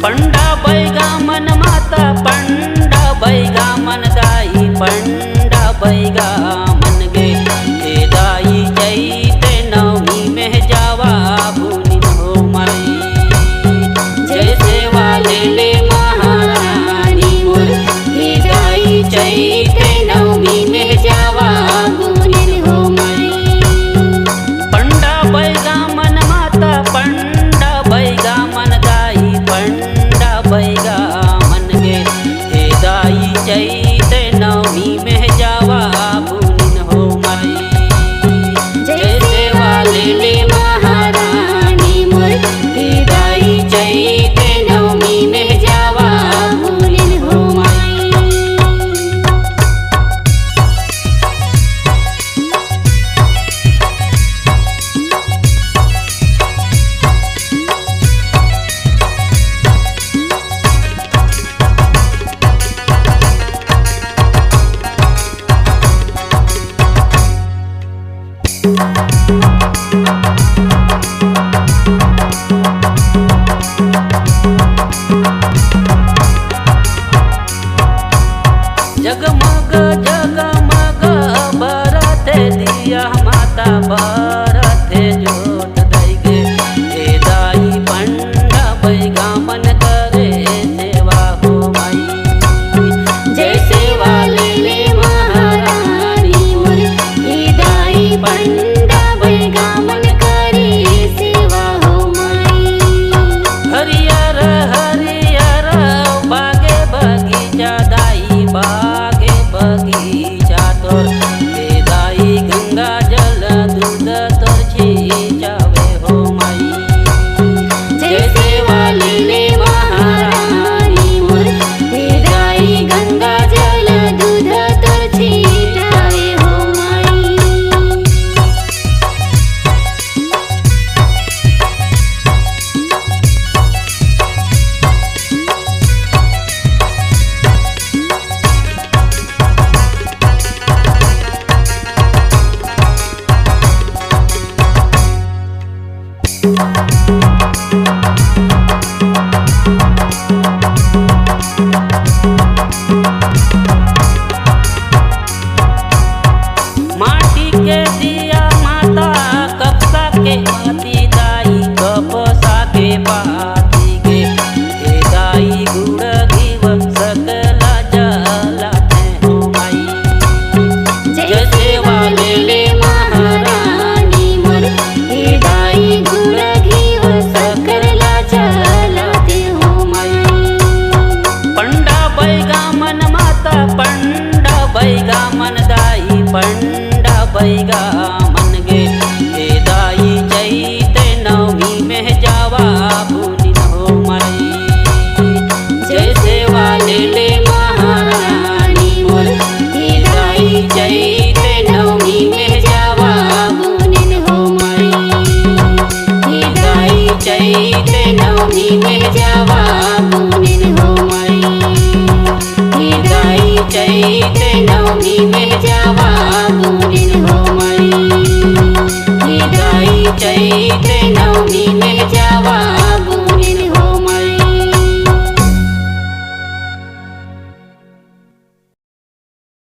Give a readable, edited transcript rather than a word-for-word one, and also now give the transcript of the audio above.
पंडा बैगा मन माता पंडा बैगा मन दाई पंडा बैगा मन गे हे दाई जैते नवमी में जावा भूनि हो माई जय सेवा ले ले महारानी मोर हे दाई जैते नवमी में जावा भूनि हो माई पंडा बैगा मन माता पंडा बैगा मन दाई पंडा बैगा मन गे हे दाई जैते नवमी में जावा भूनि हो माई जय सेवा ले ले महारानी मोर हे दाई जैते नवमी में जावा भूनि हो माई। जगमग जगमग बरते दिया माता बरते जोत दई गे हे दाई पंडा बैगा मन करे सेवा हो माई जय सेवा ले ले महारानी मोर हे दाई पंडा बैगा मन करे सेवा हो माई। हरियर हरियर बागे बगीचा दाई बागे बगीचा तोर हे दाई गंगा जल दूध तोर छींचावे हो माई जय सेवा ले ले महारानी मोर हे दाई गंगा जल दूध तोर छींचावे हो माई। माटी के दिया माता कपसा के पाती दाई कपसा के पाती गे हे दाई गुड़ घीव सकला जलाते हो माई जय सेवा ले ले महारानी मोर हे दाई गुड़ घीव सकला जलाते हो माई। पंडा बैगा मन माता पंडा बैगा मन दाई पंडा बैगा मन गे हे दाई जैते नवमी में जावा भूनि हो माई जय सेवा ले ले महारानी मोर हे दाई जैते नवमी में जावा भूनि हो माई हे दाई जैते नवमी में जावा भूनि हो माई हे दाई जैते नवमी